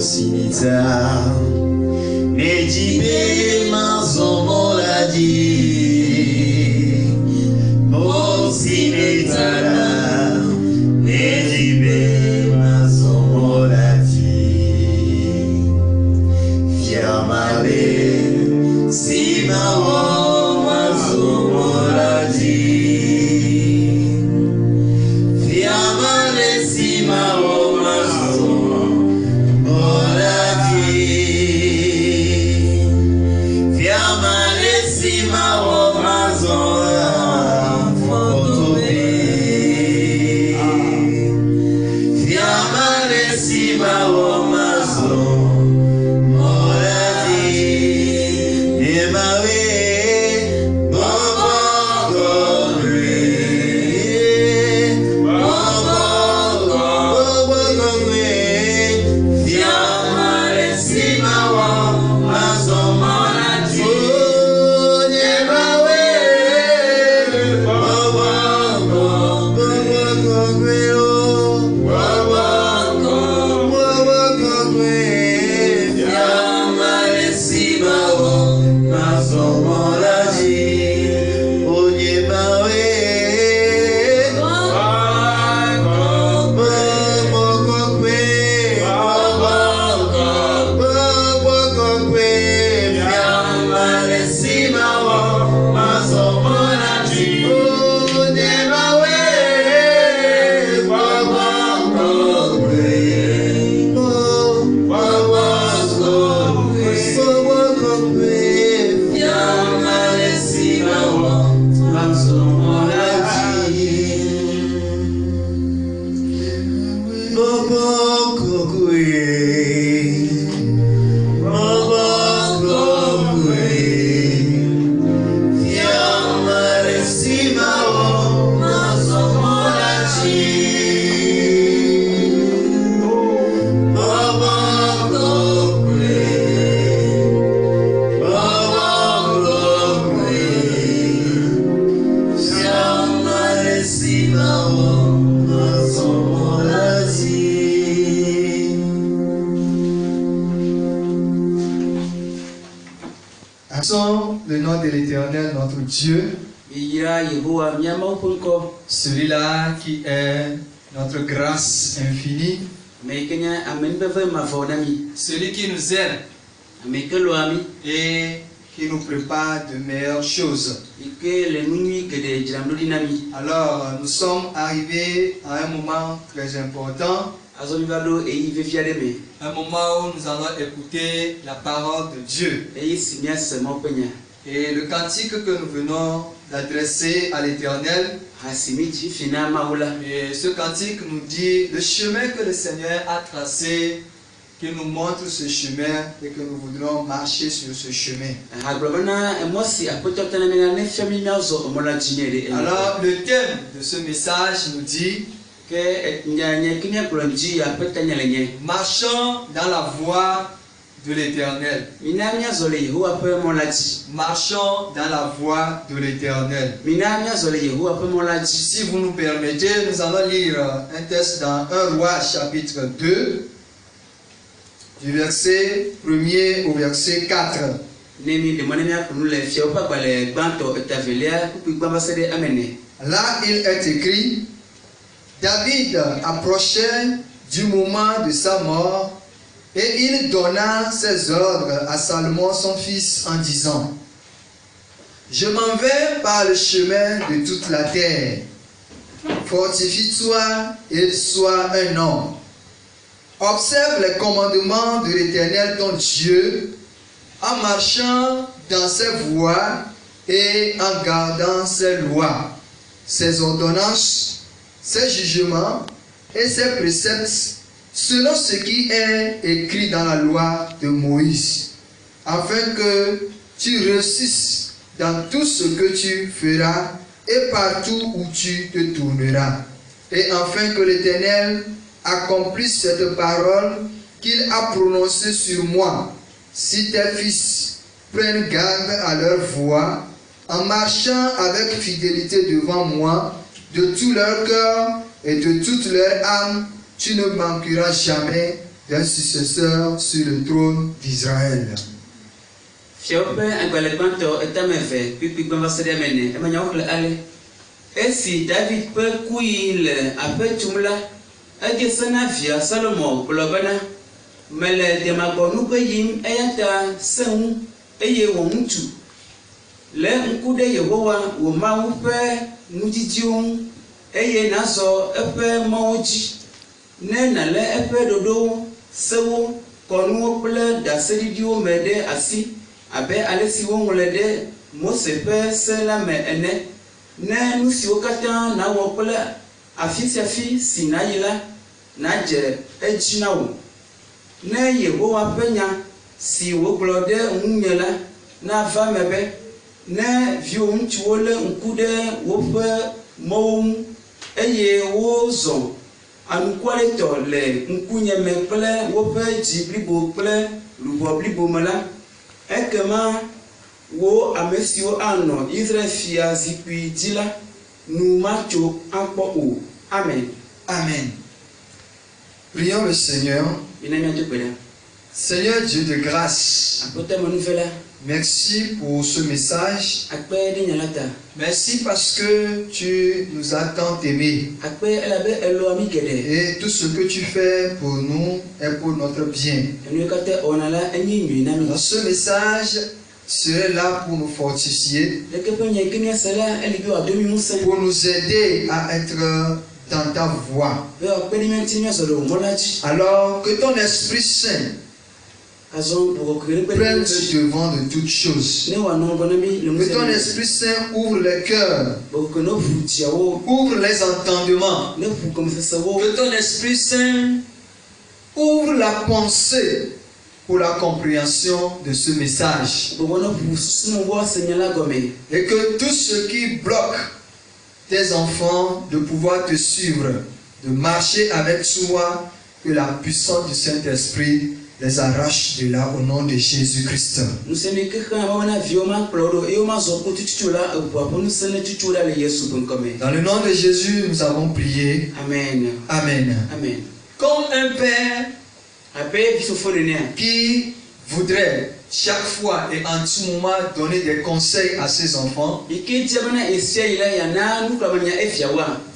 Sinita, Nejibe Mazomoladi, Mo Sinita, Nejibe Mazomoladi, Fiamale, Simawo Mazomoladi, Fiamale, Simawo Mazomoladi. Le nom de l'Éternel, notre Dieu, celui-là qui est notre grâce infinie, celui qui nous aide et qui nous prépare de meilleures choses. Alors, nous sommes arrivés à un moment très important, un moment où nous allons écouter la parole de Dieu. Et le cantique que nous venons d'adresser à l'Éternel, et ce cantique nous dit le chemin que le Seigneur a tracé, qu'il nous montre ce chemin et que nous voudrons marcher sur ce chemin. Alors, le thème de ce message nous dit: marchons dans la voie de l'Éternel. Marchons dans la voie de l'Éternel. Si vous nous permettez, nous allons lire un texte dans 1 Roi chapitre 2, du verset 1er au verset 4. Là, il est écrit: David approchait du moment de sa mort, et il donna ses ordres à Salomon son fils en disant: Je m'en vais par le chemin de toute la terre. Fortifie-toi et sois un homme. Observe les commandements de l'Éternel ton Dieu, en marchant dans ses voies et en gardant ses lois, ses ordonnances, ses jugements et ses préceptes, selon ce qui est écrit dans la loi de Moïse, afin que tu réussisses dans tout ce que tu feras et partout où tu te tourneras, et afin que l'Éternel accomplisse cette parole qu'il a prononcée sur moi, si tes fils prennent garde à leur voie, en marchant avec fidélité devant moi, de tout leur cœur et de toute leur âme, tu ne manqueras jamais d'un successeur sur le trône d'Israël. Fiawo ƒe agbalẽgbãtɔ etame eve kpikpikpe va se ɖe ame ene emenyawo xlẽ ale. Esi David ƒe kui le aƒe tum la, edze se na via Salomo gblɔ bena, mele demagbɔnu ƒe yim eya ta sẽ ŋu eye wò ŋutsu le ŋku ɖe Yehowa wò Mawu ƒe nudidiwo ŋu eye nàzɔ eƒe mɔwo dzi. Ne nàlé eƒe ɖoɖowo, sewo, kɔnuwo kple ɖaseɖiɖiwo me ɖe asi abe ale si woŋlɔe ɖe Mose ƒe se la me ene. Ne nu siwo katã nàwɔ kple afi sia afi si nàyi la nàdze edzi na wò. Ne Yehowa ƒe nya si wògblɔ ɖe ŋunye la nava me be, ne viwò ŋutsuwo lé ŋku ɖe woƒe mɔwo ŋu eye wozɔ anukualetɔ le ŋkunye me kple woƒe dzi blibo kple luʋɔ blibo me la, ekema wo ame siwo anɔ Israel fia zikpui dzi la, nu matso akpɔ o. Amen. Amen. Prions le Seigneur. Seigneur Dieu de grâce, merci pour ce message. Merci parce que tu nous as tant aimés. Et tout ce que tu fais pour nous est pour notre bien. Alors, ce message serait là pour nous fortifier, pour nous aider à être dans ta voie. Alors que ton Esprit Saint prenne le devant de toutes choses. Que ton Esprit Saint ouvre les cœurs, ouvre les entendements. Que ton Esprit Saint ouvre la pensée pour la compréhension de ce message. Et que tout ce qui bloque tes enfants de pouvoir te suivre, de marcher avec toi, que la puissance du Saint-Esprit les arrache de là au nom de Jésus-Christ. Dans le nom de Jésus, nous avons prié. Amen. Amen. Amen. Comme un père qui voudrait chaque fois et en tout moment donner des conseils à ses enfants,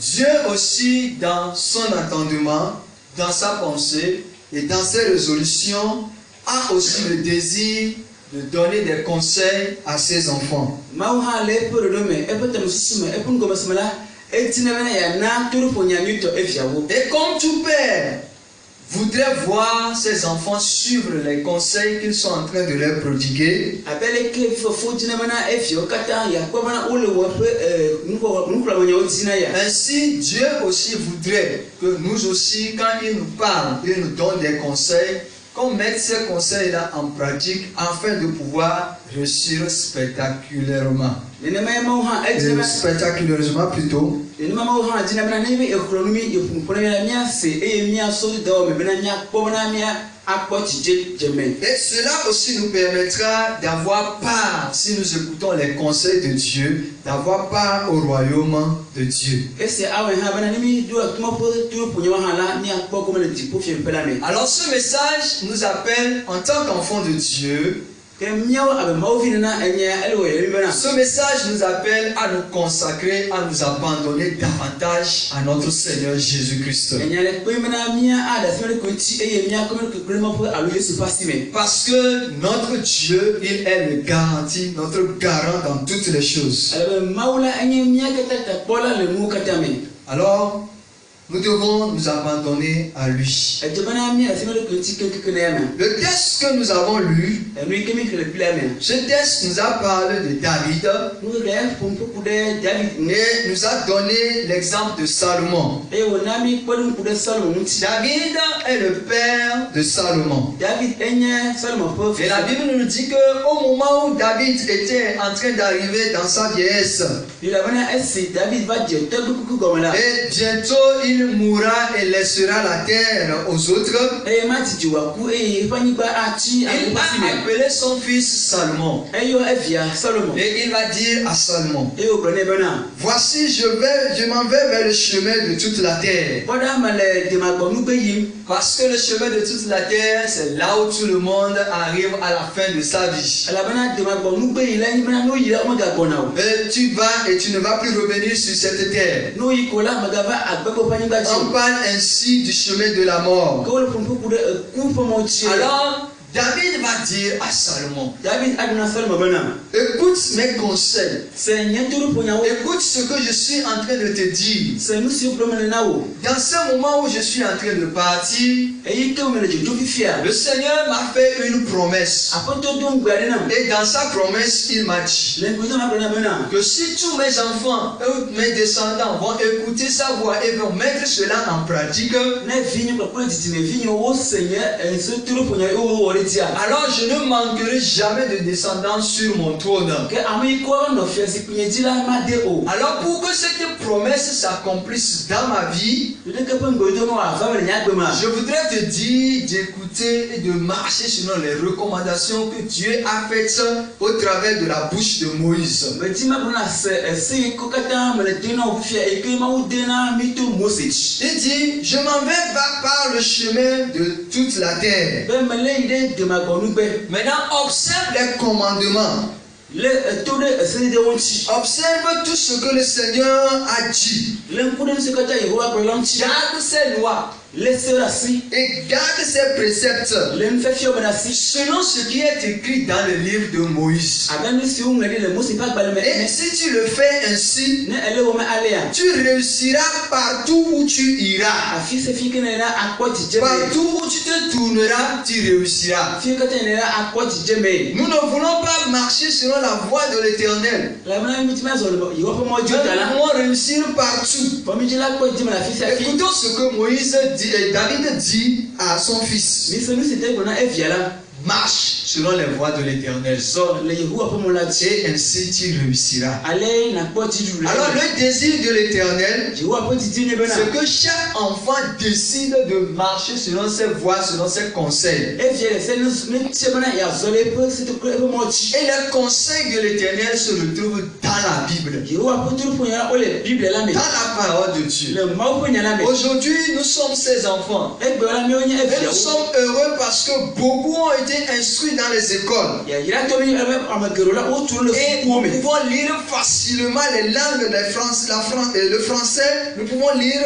Dieu aussi dans son entendement, dans sa pensée et dans ses résolutions a aussi le désir de donner des conseils à ses enfants. Et comme tout père voudrait voir ses enfants suivre les conseils qu'ils sont en train de leur prodiguer, ainsi Dieu aussi voudrait que nous aussi, quand il nous parle, il nous donne des conseils, qu'on mette ces conseils-là en pratique afin de pouvoir réussir spectaculairement. Spectaculairement plutôt. Et cela aussi nous permettra d'avoir part, si nous écoutons les conseils de Dieu, d'avoir part au royaume de Dieu. Alors ce message nous appelle en tant qu'enfants de Dieu. Ce message nous appelle à nous consacrer, à nous abandonner davantage à notre Seigneur Jésus-Christ. Parce que notre Dieu, il est le garanti, notre garant dans toutes les choses. Alors, nous devons nous abandonner à lui. Le texte que nous avons lu, ce texte nous a parlé de David et nous a donné l'exemple de Salomon. David est le père de Salomon. Et la Bible nous dit qu'au moment où David était en train d'arriver dans sa vieillesse, et bientôt il il mourra et laissera la terre aux autres, eye ma didi waku eye eƒe anyigba atsi il amewo si a me. appelé son fils Salomon. Eyɔ evia Salomon. Et il va dire à Salomon, Eye wògblɔ nɛ bena, voici, je m'en vais vers le chemin de toute la terre. kpɔɖa mele demagbɔnugbe yim. Parce que le chemin de toute la terre, c'est là où tout le monde arrive à la fin de sa vie. Elabena demagbɔnugbe yi la bena no yi la womegagbɔna o. Et tu vas et tu ne vas plus revenir sur cette terre. No yi ko la megava agbegbe ƒe anyigba dzi On o. parle ainsi du chemin de la mort. Ke wole ƒoƒoƒu ɖe eku ƒe mɔ dzi. Alors, David va dire à Salomon, David aɖuna Salomon bena, écoute mes conseils. se nye toɖoƒo nyawo. Écoute ce que je suis en train de te dire. Se nu siwo gblɔm mele na wo. Dans ce moment où je suis en train de partir, Eyi ke mele dzodzo fifia. le Seigneur m'a fait une promesse. Aƒetɔ do ŋugbe aɖe nam. Et dans sa promesse, il m'a dit Le ŋgɔdɔ ma gblɔ na bena, que si tous mes enfants, mes descendants vont écouter sa voix et vont mettre cela en pratique, ne vinye kple dzidzime vinye wose nye se toɖoƒo nya wo wɔ ɖe dzia. alors je ne manquerai jamais de descendants sur mon trône. Ke ame yi ke nɔ fia zikpui nye dzi la made o. Alors pour que cette promesse s'accomplisse dans ma vie, Ɖeke ƒe ŋgɔdɔ ma wòava le nye agbe ma. je voudrais te dire d'écouter et de marcher selon les recommandations que Dieu a faites au travers de la bouche de Moïse. Medi ma gblɔ na ese yi ke katã mele de na wo fifia yi ke Mawu de na mi to Mose dzi. Il dit, je m'en vais par le chemin de toute la terre. Be mele yi ɖe demagbɔnugbe. Maintenant, observe les commandements. Le to ɖe esededewo ŋuti. Observe tout ce que le Seigneur a dit. Le ŋku ɖe nu si katã Yehowa gblɔ la ŋuti. Garde ses lois Le sewo ɖe asi. et garde ses préceptes Le nufiafiawo me ɖe asi. selon ce qui est écrit dans le livre de Moïse. Abe nu siwo ŋlɔ ɖi le Mose ƒe agbalẽ me. Et si tu le fais ainsi, Ne ele wɔme alea. tu réussiras partout où tu iras. Afi se fi ke ne la akpɔ dzidzeme. Partout où tu te tourneras, tu réussiras. Fi katã ne la akpɔ dzidzeme. Nous ne voulons pas marcher selon la voie de l'Éternel. Elabena mi ti ma zɔ le Yehowa ƒe mɔ dzi Nous ta la. voulons réussir partout. Fɔ mi dzi la kpɔ dzidzeme le afi sia afi. Écoutons ce que Moïse dit, et David dit à son fils. Mi se nu si te gblɔ na evia la. Marche selon les voies de l'Éternel. Zɔ le Yehowa ƒe mɔ la dzi. Et ainsi tu réussiras. Ale nakpɔ dziɖuɖu le Alors eme. le désir de l'Éternel, Yehowa ƒe didi nye bena. c'est que chaque enfant décide de marcher selon ses voies, selon ses conseils. Evia le se ne tia bena yeazɔ le eƒe se kple eƒe mɔ dzi. Et les conseils de l'Éternel se retrouvent dans la Bible, Yehowa ƒe toɖoƒo nya la wole Bible la me. dans la parole de Dieu. Le Mawu ƒe nya la me. Aujourd'hui, nous sommes ses enfants. Egbe la mewo nye Et nous eviawo. sommes heureux parce que beaucoup ont été instruits dans les écoles. Yayratɔ mi ebe ame geɖewo la wotu le Et sukuwo nous me. pouvons lire facilement les langues, le français, nous pouvons lire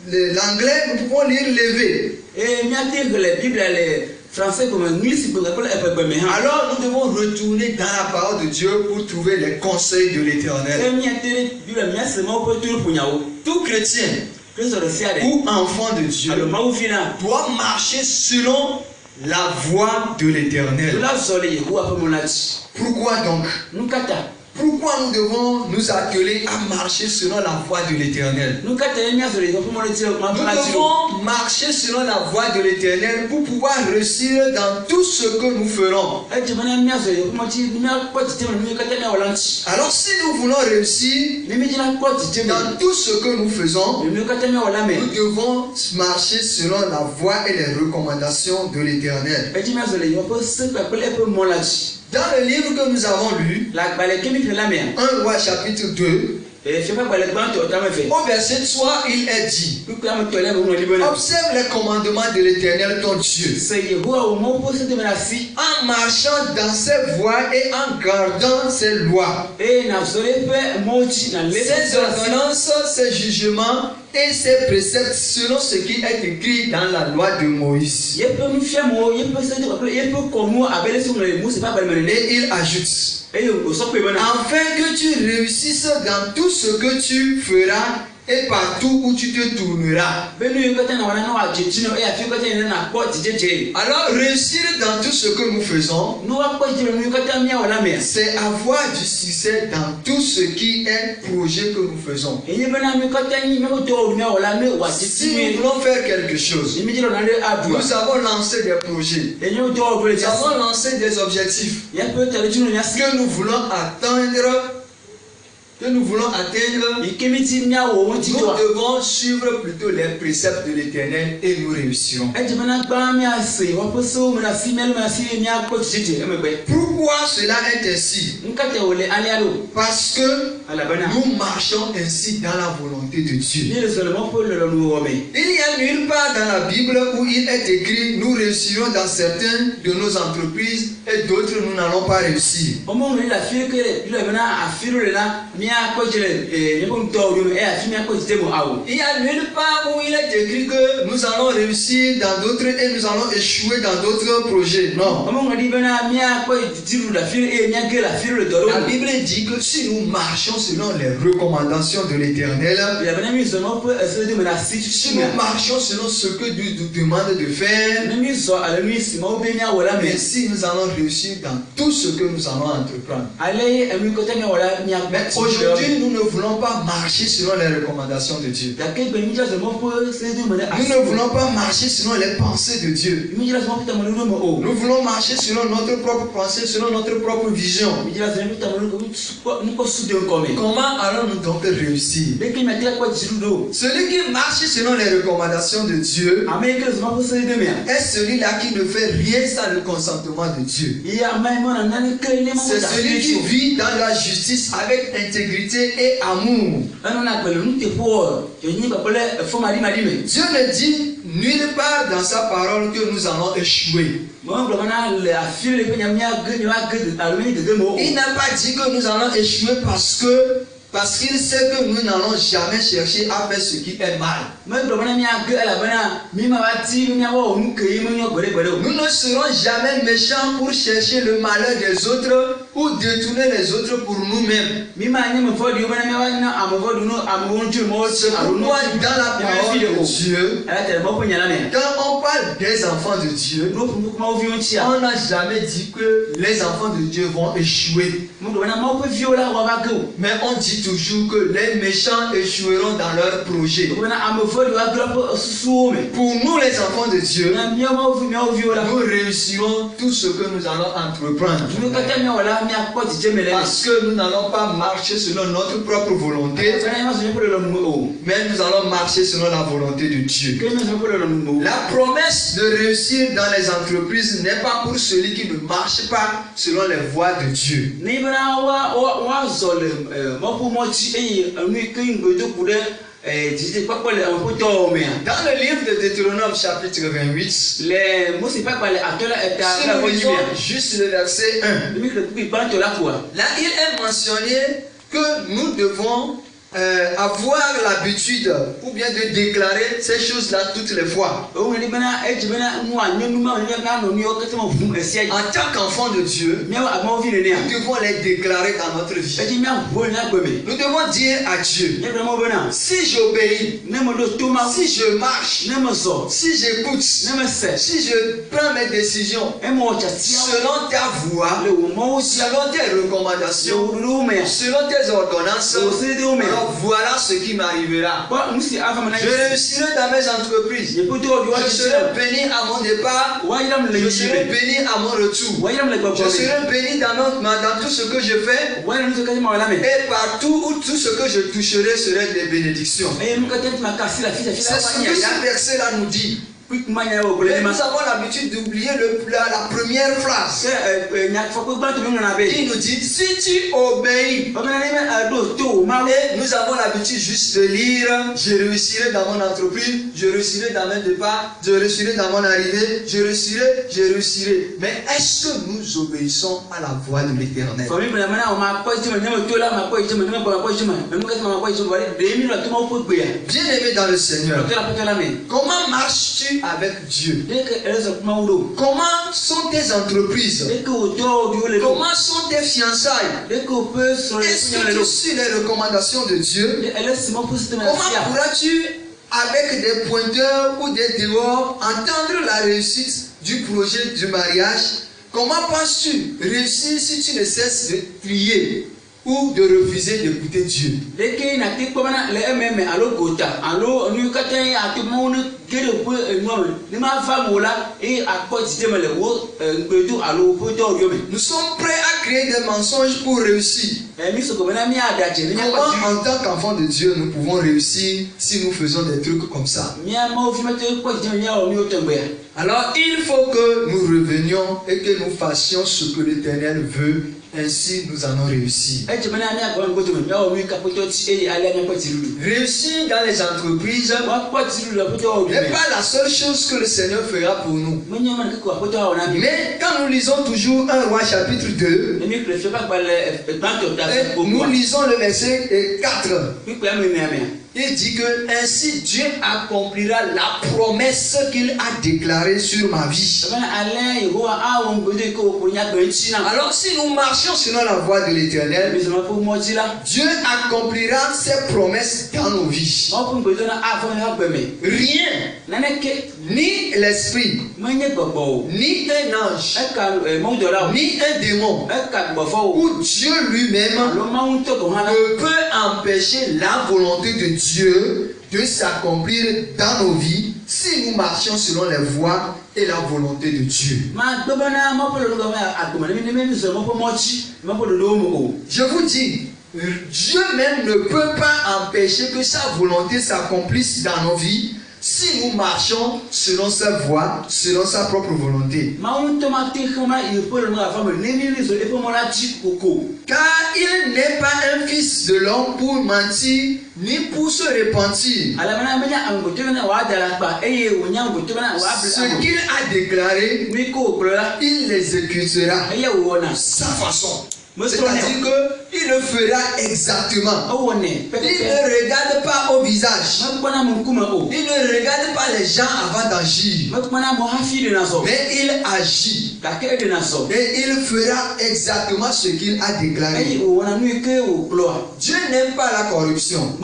l'anglais, nous pouvons lire l'éveil. Eye miate hle le Bible le français comme English kple eƒe gbe me hã. Alors nous devons retourner dans la parole de Dieu pour trouver les conseils de l'Éternel. Ke miate ɖe Bible miase Mawu ƒe toɖoƒo nyawo. Tout chrétien Kristo ɖe sia ɖe. ou enfant de Dieu Alo Mawu vi na. doit marcher selon la voie de l'Éternel. La zɔ le Yehowa ƒe mɔ la dzi. Pourquoi donc? Nu ka ta? Pourquoi nous devons nous atteler à marcher selon la voie de l'Éternel? Nu ka ta ye miazɔ le Yehowa ƒe mɔ la dzi le ma Nous ƒe la dzi o. devons marcher selon la voie de l'Éternel pour pouvoir réussir dans tout ce que nous ferons. Edze be ne miazɔ le Yehowa ƒe mɔ dzi miakpɔ dzidzeme nu yi katã miawɔ la ŋuti. Alors si nous voulons réussir Ne mi dzina kpɔ dzidzeme dans tout ce que nous faisons, nu yi katã miawɔ la me. nous devons marcher selon la voie et les recommandations de l'Éternel. Edze miazɔ le Yehowa ƒe se kpakple eƒe mɔ la dzi. Dans le livre que nous avons lu, Le agbalẽ ke mi xlẽ la mea. 1 Roi chapitre 2, Fia ƒe agbalẽ gbãtɔ tame ve. au verset 3, il est dit, Kpekpe ame tɔ le ŋlɔ ɖi bena. observe les commandements de l'Éternel ton Dieu, Se Yehowa wo Mawu ƒe sedeme ɖe asi. en marchant dans ses voies et en gardant ses lois, Eye nazɔ ɖe eƒe mɔwo dzi nalé ses ordonnances, ses jugements et ses préceptes selon ce qui est écrit dans la loi de Moïse. Yeƒe nufiamewo, yeƒe sede kpakple yeƒe kɔnuwo abe le si wòle le Mose ƒe agbalẽ me nene. Et il ajoute, Eye wòsɔ kpe bena. afin que tu réussisses dans tout ce que tu feras et partout où tu te tourneras. Be nu yi katã nawɔna ne wòadze dzi ne eye afi katã yi ne nakpɔ dzidzedze. Alors réussir dans tout ce que nous faisons, Ne woakpɔ dzidzeme nu yi katã miawɔ la mea. c'est avoir du succès dans tout ce qui est projet que nous faisons. Enye bena mi katã nyi míaƒe dɔwɔnu miawɔ la ne wòadze dzi Si nous nyuie. voulons faire quelque chose, Ne mi dzra ɔna ɖe aɖua. nous avons lancé des projets, Enye dɔwɔnu le nous dzasi. avons lancé des objectifs Míaƒe taɖedzinu le nyasi. que nous voulons atteindre que nous voulons atteindre, ikemiti miawo nous wonti to devons suivre plutôt les préceptes de l'Éternel et nous réussirons. ejimana gba miase waposo mena simel masi mia ko tite emegbe Pourquoi cela est ainsi? nkate ole alialo Parce que alabana nous marchons ainsi dans la volonté de Dieu. ni le seulement pour le nuome Il n'y a nulle part dans la Bible où il est écrit nous réussirons dans certaines de nos entreprises et d'autres nous n'allons pas réussir. omo ni la fie que le bana afiru le na mia ko jele ne bon to yo afi mia ko tite mo awo Il n'y a nulle part où il est écrit que nous allons réussir dans d'autres et nous allons échouer dans d'autres projets. Non. omo ngadi bana mia ko tiru la fie e mia ge la fie le doro La Bible dit que si nous marchons selon les recommandations de l'Éternel, ya bana mi seulement pour essayer de me la si si nous marchons selon ce que Dieu nous demande de faire, ne mi so ala mi si mo be mia wala mais me si nous allons réussir dans tout ce que nous allons entreprendre. ale emi ko temi wala mia Mais aujourd'hui, nous ne voulons pas marcher selon les recommandations de Dieu. ya ke be mi ja seulement pour essayer de me la Nous ne voulons pas marcher selon les pensées de Dieu. mi ja seulement pour te mo o Nous voulons marcher selon notre propre pensée, selon notre propre vision. mi ja seulement pour te mo ni ko su de ko me Comment allons-nous donc réussir? be ke mi tira ko tiru do Celui qui marche selon les recommandations de Dieu ame ke seulement pour essayer de me est celui-là qui ne fait rien sans le consentement de Dieu. ya mai mo na nani ke ni mo C'est celui qui vit dans la justice avec intégrité et amour. ano na pele nu te po yo ni ba pele fo mari me Dieu ne dit nulle part dans sa parole que nous allons échouer. mo nglo bana le afile le penya mia ge ni wa ge alumi ge mo Il n'a pas dit que nous allons échouer parce qu'il sait que nous n'allons jamais chercher à faire ce qui est mal. mo nglo bana mia ge ala bana mi ma wa ti mia wo nu ke mo nyo gore gore Nous ne serons jamais méchants pour chercher le malheur des autres ou détourner les autres pour nous-mêmes. mi ma nya mo fo di bana mi wa na amo fo du no amo won ju mo C'est pourquoi dans la parole de Dieu, ala te mo ko nyala me quand on parle des enfants de Dieu, no fu ko ma vi on chia on n'a jamais dit que les enfants de Dieu vont échouer. mo nglo bana mo ko viola wa ba ge Mais on dit toujours que les méchants échoueront dans leurs projets. ko bana amo fo di wa gro su me Pour nous les enfants de Dieu, na mi mo viola nous réussirons tout ce que nous allons entreprendre. mi ka te mi wala mi ko ti je mele Parce que nous n'allons pas marcher selon notre propre volonté, bana ma so ni pour le mo mais nous allons marcher selon la volonté de Dieu. ke mi so pour le mo La promesse de réussir dans les entreprises n'est pas pour celui qui ne marche pas selon les voies de Dieu. ni bana wa zole mo ko mo ti e anu ke ngodo ku de dite pa pa le on to me Dans le livre de Deutéronome chapitre 28, le mo si pa pa le atola eta si la nous ko lisons jibia juste le verset 1, mi ke ku pa to la quoi là il est mentionné que nous devons avoir l'habitude ou bien de déclarer ces choses-là toutes les fois. o ni bana e jibana mu anyo nu ma ni na no ni o ke mo fu esia En tant qu'enfants de Dieu, mi a mo vi ne nous devons les déclarer dans notre e vie. ji mi a bo na gbe me Nous devons dire à Dieu, ni bana mo bana si j'obéis, ne mo do to ma si je marche, ne mo so si j'écoute, ne me se si je prends mes décisions e mo cha ti selon ta voix, le o mo si selon tes le recommandations, o lu me selon tes ordonnances, o se de o me alors voilà ce qui m'arrivera. ba mu si ava mana Je réussirai dans mes entreprises. ye poto di wa Je ti serai béni à mon départ. wa ira me le Je serai yibe béni à mon retour. wa ira me le gbo Je serai béni dans tout ce que je fais. wa ira mu ka ma wala me Et partout où tout ce que je toucherai serait des bénédictions. e mu ka te ma ka si la fi C'est ce que ce verset-là nous dit. quick manya o Mais problème nous avons l'habitude d'oublier la première phrase. nya fo ko gba to mi na be Il nous dit, si tu obéis. o me na me do to ma Et nous avons l'habitude juste de lire, je réussirai dans mon entreprise, je réussirai dans mes départs, je réussirai dans mon arrivée, je réussirai. Mais est-ce que nous obéissons à la voix de l'Éternel? fo mi na mana o ma ko ti ma nyama to la ma ko ti ma nyama ba ko ti ma me ka ma ko ti ma de mi la to ma ko gbe ya Bien-aimé dans le Seigneur, to la me comment marches-tu avec Dieu? de que elle ma udo Comment sont tes entreprises? de que o to di o le do Comment sont tes fiançailles? de que o peut sur le Est-ce signal que le tu do suis les recommandations de Dieu? elle est mo pour se me Comment sia pourras-tu, avec des pointeurs ou des dehors, entendre la réussite du projet du mariage? Comment penses-tu réussir si tu ne cesses de prier? ou de refuser d'écouter Dieu. Deke na te kpɔmana le ememe alo gota alo nu katã ate mawu ne ge ɖe ƒe enuame ne ma va mo la eye akpɔ dzidzeme le wo ŋgbedo alo woƒe dɔwɔɖiwo me. Nous sommes prêts à créer des mensonges pour réussir. Mi sɔgbɔ bena mi aɖadze ne Comment en tant qu'enfants de Dieu nous pouvons réussir si nous faisons des trucs comme ça? mia mawu fi mete kpɔ dzidzeme miawɔ mi wo tɔgbea. Alors il faut que nous revenions et que nous fassions ce que l'Éternel veut. Ainsi nous allons réussir. Réussir dans les entreprises n'est pas la seule chose que le Seigneur fera pour nous. Mais quand nous lisons toujours 1 Roi chapitre 2, nous lisons le verset 4. Il dit que ainsi Dieu accomplira la promesse qu'il a déclarée sur ma vie. Alors si nous marchons selon la voie de l'Éternel, Dieu accomplira ses promesses dans nos vies. Rien, ni l'esprit, ni un ange, ni un démon, ou Dieu lui-même ne peut empêcher la volonté de Dieu de s'accomplir dans nos vies si nous marchons selon les voies et la volonté de Dieu. Je vous dis, Dieu même ne peut pas empêcher que sa volonté s'accomplisse dans nos vies si nous marchons selon sa voie, selon sa propre volonté. Car il n'est pas un fils de l'homme pour mentir, ni pour se repentir. Ce qu'il a déclaré, il l'exécutera sa façon. C'est-à-dire qu'il le fera exactement. Il ne regarde pas au visage. Il ne regarde pas les gens avant d'agir. Mais il agit. Et il fera exactement ce qu'il a déclaré. Dieu n'aime pas la corruption.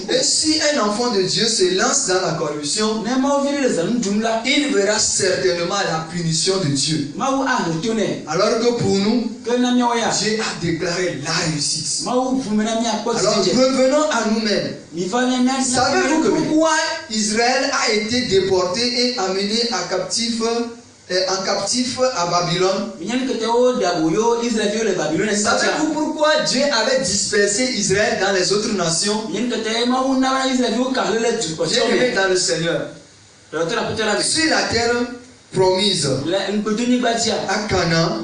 Et si un enfant de Dieu se lance dans la corruption, il verra certainement la punition de Dieu. Alors que pour nous, Dieu a déclaré la réussite. Alors revenons à nous-mêmes. Savez-vous pourquoi Israël a été déporté et amené en captif à Babylone? Savez-vous pourquoi Dieu avait dispersé Israël dans les autres nations? Dieu est dans le Seigneur. Sur la terre promise à Canaan,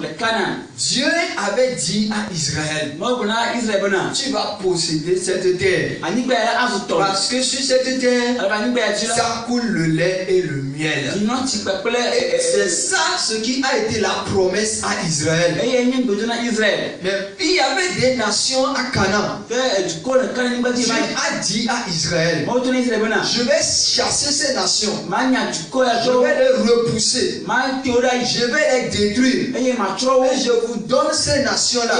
Dieu avait dit à Israël, tu vas posséder cette terre, parce que sur cette terre, ça coule le lait et le miel. Et c'est ça ce qui a été la promesse à Israël. Mais il y avait des nations à Canaan. Dieu a dit à Israël, je vais chasser ces nations, je vais les repousser, je vais les détruire, et je vous donne ces nations-là.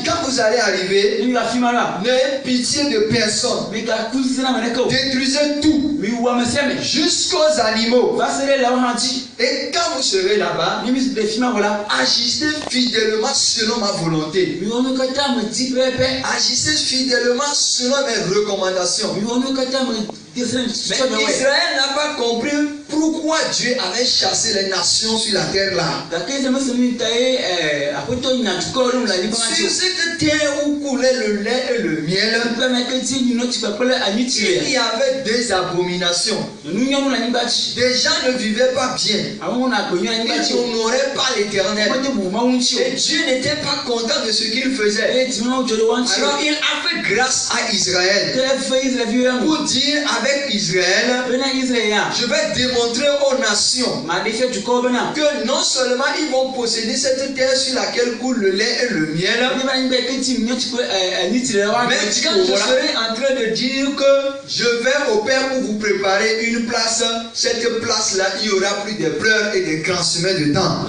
Quand vous allez arriver, n'ayez pitié de personne. Détruisez tout, jusqu'aux animaux. Et quand vous serez là-bas, agissez fidèlement selon ma volonté. Agissez fidèlement selon mes recommandations. Mais Israël n'a pas compris pourquoi Dieu avait chassé les nations sur la terre là. Sur cette terre où coulait le lait et le miel, il y avait des abominations. Des gens ne vivaient pas bien. Ils n'honoraient pas l'Éternel. Et Dieu n'était pas content de ce qu'il faisait. Alors il a fait grâce à Israël pour dire avec Israël, je vais démontrer aux nations que non seulement ils vont posséder cette terre sur laquelle coule le lait et le miel, mais quand je serai en train de dire que je vais au Père pour vous préparer une place, cette place-là, il n'y aura plus de pleurs et de grands chemins de temps.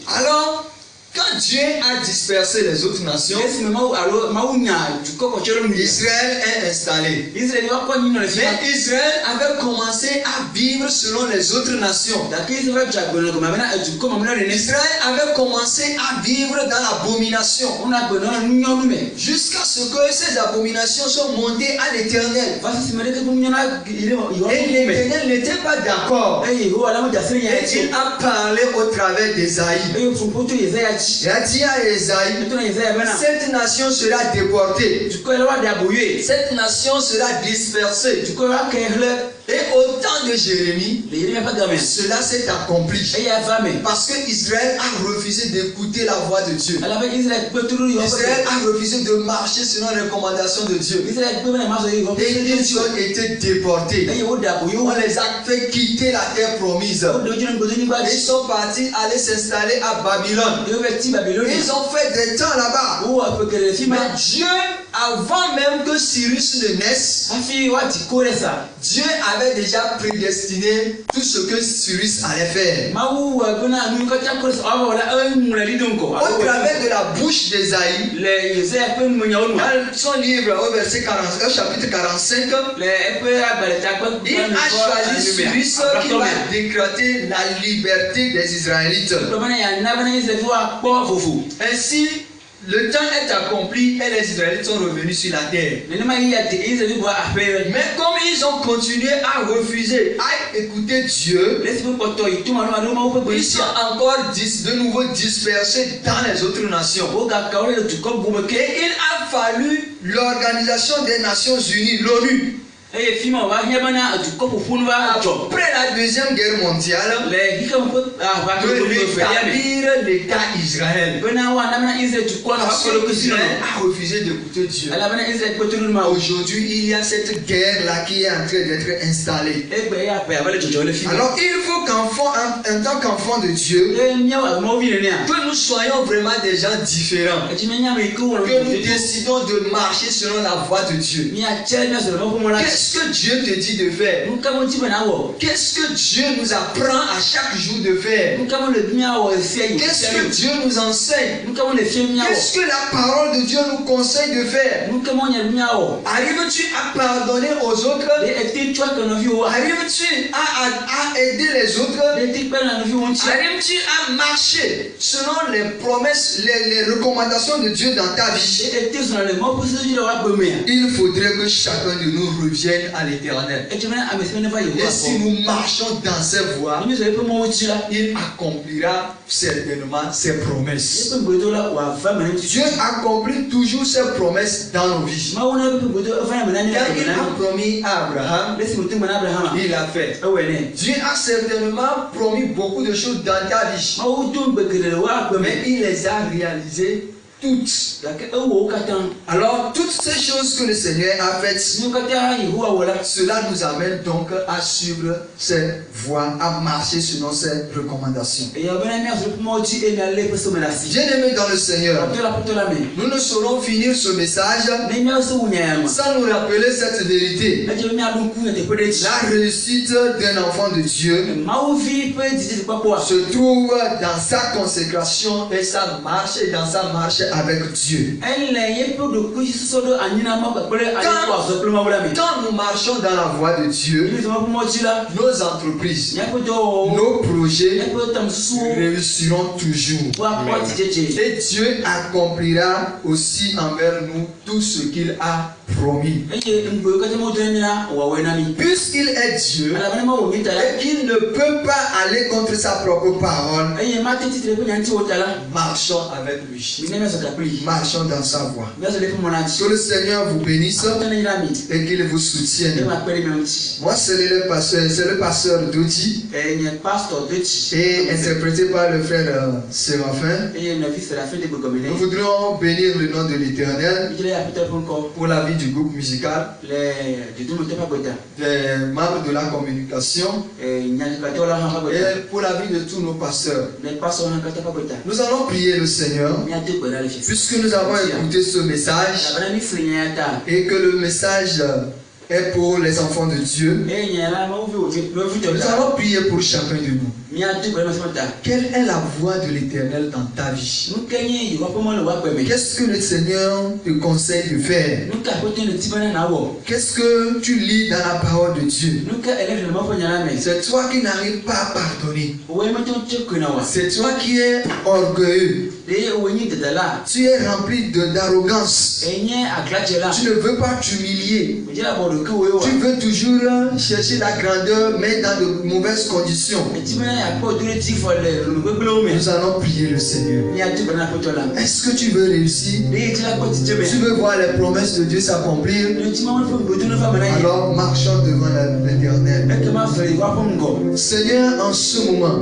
Alors, Quand Dieu a dispersé les autres nations, esi mawu alo mawu nya dukɔ kɔtsɔ mu Israël est installé. Israël wa kɔ nyina le fi Mais Israël avait commencé à vivre selon les autres nations. gake Israël dza gbɔnɔ gɔmɛ bena edukɔ mamlɛ nene Israël avait commencé à vivre dans l'abomination. wona gbɔnɔ nunyɔnu me Jusqu'à ce que ces abominations soient montées à l'Éternel. va sisi me ɖeke bo nyɔna Et l'Éternel n'était pas d'accord. eye wo ala mo dzasiri nya Et etsi il a parlé au travers d'Ésaïe. eye funu Yesaya dzi Il a dit à Ésaïe, etona Yesaya bena cette nation sera déportée. dukɔ yɛ wa de aboyoe Cette nation sera dispersée. dukɔ yɛ wa kɛ hlɛ Et au temps de Jérémie, le Yeremia ƒe game cela s'est accompli. eye ava me Parce que Israël a refusé d'écouter la voix de Dieu. alabe Israël kpeturu yɔ Israël a refusé de marcher selon les recommandations de Dieu. Israël kpe bena ma zɔ yi Et ils ont été déportés. eye wo de aboyo On les a fait quitter la terre promise. wo de wo dzina gbodo nyigba Ils dzi sont partis aller s'installer à Babylone. eye wo bɛ ti Babylonie Ils ont fait des temps là-bas. wo wɔ ƒe geɖe fi ma Mais Dieu, avant même que Cyrus ne naisse, hafi wa ti ko ɖe sa Dieu avait déjà prédestiné tout ce que Cyrus allait faire. mawu wɔ bena nu katã ko ɖe sa ɔwɔ la eŋlɔ ɖi do ŋkɔ Au travers de la bouche d'Ésaïe, le Yesaya ƒe numenyawo nu dans son livre au verset 40, au chapitre 45, le eƒe agbalẽtakpe il a choisi Cyrus qui va décréter la liberté des Israélites. gblɔ bena yana bena Israelviwo akpɔ vovo Ainsi, le temps est accompli et les Israélites sont revenus sur la terre. nenema yi ya te Israelviwo aƒe Mais comme ils ont continué à refuser, à écouter Dieu, le si ƒe kpɔtɔ yi to maɖo maɖo mawu ƒe ils gbesia sont encore de nouveau dispersés dans les autres nations. wo gaka wo le dukɔ bubu me ke Et il a fallu l'Organisation des Nations Unies, l'ONU, eye fi ma va hiã bena dukɔ ƒoƒu nu va dzɔ après la Deuxième Guerre mondiale, le hike me ƒe de aʋakɔlɔkɔ velia me rétablir l'État Israël. bena woana bena Israel dukɔ na Parce wakɔlɔ que kusi Israël nɔ a refusé d'écouter Dieu. elabena Israel kpeturu nu ma wo Aujourd'hui, il y a cette guerre-là qui est en train d'être installée. egbe ya ƒe ava le dzɔdzɔ le fi ma Alors, il faut en tant qu'enfant de Dieu, ye míawo amewo vi nenea que nous soyons vraiment des gens différents. etsi me nya me yi ke wo Que nous décidons de marcher selon la voie de Dieu. míatsɛ míazɔ le mɔ ƒe mɔ la Qu'est-ce que Dieu te dit de faire? nu ka mo dzi bena wɔ Qu'est-ce que Dieu nous apprend à chaque jour de faire? nu ka mo le míawɔ fia yi Qu'est-ce fia que yi Dieu nous enseigne? nu ka mo le fia míawɔ Qu'est-ce que la parole de Dieu nous conseille de faire? nu ka mo nya míawɔ Arrives-tu à pardonner aux autres? le ete tsɔ ke nɔviwo wa Arrives-tu à aider les autres? le ete kpe na nɔviwo ŋuti Arrives-tu à marcher selon les promesses, les recommandations de Dieu dans ta vie? ete zɔna le mɔ ƒe sedzi le wa gbe mea Il faudrait que chacun de nous revienne à l'Éternel. ete bena ame si ne va yehowa Et si kɔ nous marchons dans ses voies, ne mi zɔ eƒe mɔwo dzi la il accomplira certainement ses promesses. eƒe gbedo la wòava me ne ŋuti Dieu accomplit toujours ses promesses dans nos vies. mawu ne eƒe gbedo eva na me na ne Quand le il na a mi promis à Abraham, le si mo te ŋme na Abrahama il a fait. ewɔe nɛ Dieu a certainement promis beaucoup de choses dans ta vie, mawu do gbe geɖe le wa gbe mais me il les a réalisées toutes. gake ewɔ wo katã Alors, toutes ces choses que le Seigneur a faites, nu katã yehowa wɔ la cela nous amène donc à suivre ses voies, à marcher selon ses recommandations. eya bena míazɔ eƒe mɔwo dzi eye míalé eƒe seme le asi Bien-aimés dans le Seigneur, ɔtɔ la ƒetɔ la me nous ne saurons finir ce message ne míawo se wu nya ya me sans nous rappeler cette vérité. edze be míaɖo ŋku ne teƒe ɖe dzi La réussite d'un enfant de Dieu mawuvi ƒe dzidzidikpɔkpɔa se trouve dans sa consécration et sa marche et dans sa marche avec Dieu. ele yeƒe ɖokui susɔ ɖe anyina ma kpakple ɖe ale ko azɔ kple mawu la me Quand nous marchons dans la voie de Dieu, mi zɔ eƒe mɔ dzi la nos entreprises, míaƒe dɔwɔwɔwo nos projets míaƒe tamesusuwo réussiront toujours. woakpɔ dzidzedze Et Dieu accomplira aussi envers nous tout ce qu'il a promis. eye ŋgbewo katã ma wodɔ ne mía wɔwɔe na mi Puisqu'il est Dieu elabena ma wɔ mi ta la et qu'il ne peut pas aller contre sa propre parole, eye ma te titre eƒe nya ŋuti wo ta la marchons avec lui. mi ne míazɔ kapli Marchons dans sa voie. míazɔ le eƒe mɔ na dzi Que le Seigneur vous bénisse atɔ ne yra mi et qu'il vous ne soutienne. ma kpe ɖe mia ŋuti Moi, c'est le pasteur Dodi nye pastor de tsi et interprété par le frère Séraphin. eye nɔvi Séraphin de gbegɔme Nous ne voudrions bénir le nom de l'Éternel mi dzile aƒetɔ ƒe ŋkɔ pour la vie du groupe musical, le dudunu teƒe agbeta des membres de la communication nyadzikatɔwo la hã ƒe agbeta et pour la vie de tous nos pasteurs. le pastor hã katã ƒe agbeta Nous allons prier le Seigneur míado gbe ɖa le fifi puisque nous avons écouté ce message elabena mi fli nya ya ta et que le message est pour les enfants de Dieu. eye nya la mawuvi wòvi nɔvi tɔ Nous ta allons prier pour chacun de nous. Quelle est la voie de l'Éternel dans ta vie? Qu'est-ce que le Seigneur te conseille de faire? Qu'est-ce que tu lis dans la parole de Dieu? C'est toi qui n'arrives pas à pardonner. C'est toi qui es orgueilleux. Tu es rempli d'arrogance. Tu ne veux pas t'humilier. Tu veux toujours chercher la grandeur, mais dans de mauvaises conditions. Nous allons prier le Seigneur. Est-ce que tu veux réussir? Tu veux voir les promesses de Dieu s'accomplir? Alors marchons devant l'Éternel. Seigneur, en ce moment,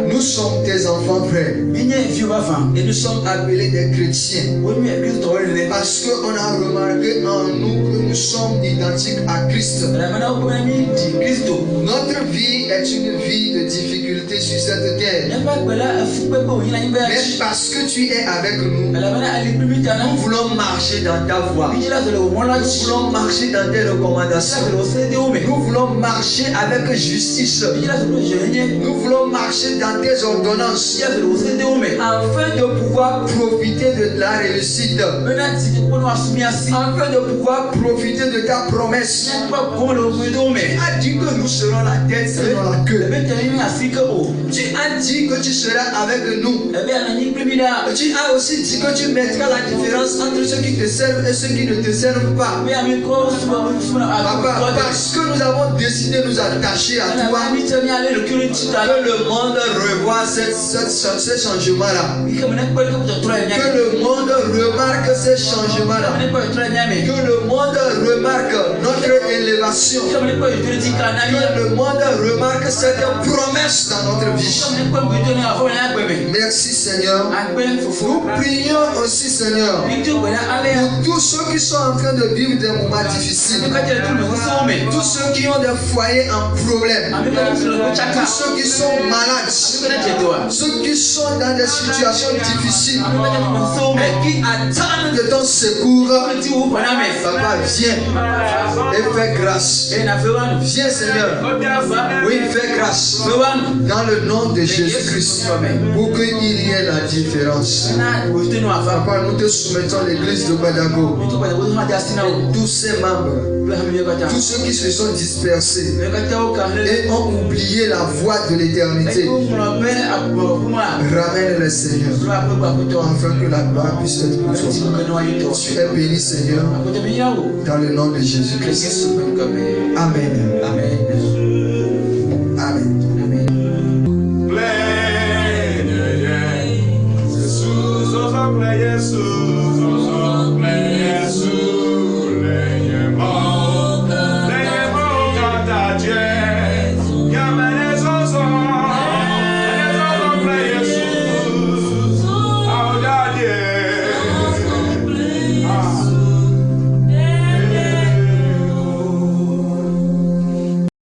nous sommes tes enfants, frères. Et nous sommes appelés des chrétiens. Parce qu'on a remarqué en nous que nous sommes identiques à Christ. Notre vie est une vie de difficulté sur cette terre. Mais parce que tu es avec nous, nous voulons marcher dans ta voie. Nous voulons marcher dans tes recommandations. Nous voulons marcher avec justice. Nous voulons marcher dans tes ordonnances. Afin de pouvoir profiter de la réussite. Afin de pouvoir profiter de ta promesse. Tu as dit que nous serons la tête selon la queue. Tu as dit que tu seras avec nous. Tu as aussi dit que tu mettras la différence entre ceux qui te servent et ceux qui ne te servent pas. Papa, parce que nous avons décidé de nous attacher à toi, que le monde revoie ce changement-là. Que le monde remarque ce changement-là. Que le monde remarque notre élévation. Que le monde remarque cette promesse dans notre vie. Merci Seigneur. Nous prions aussi Seigneur pour tous ceux qui sont en train de vivre des moments difficiles. Tous ceux qui ont des foyers en problème. Tous ceux qui sont malades. Ceux qui sont dans des situations difficiles. Et qui attendent de ton secours. Papa, viens et fais grâce. Viens Seigneur. Oui, fais grâce. Dans le nom de Jésus-Christ. Pour qu'il y ait la différence. Papa, nous te soumettons l'église de Badago. Tous ses membres. Tous ceux qui se sont dispersés et ont oublié la voie de l'éternité. Ramène le Seigneur. Afin que la gloire puisse être pour toi. Tu es béni Seigneur. Dans le nom de Jésus-Christ. Amen. Amen.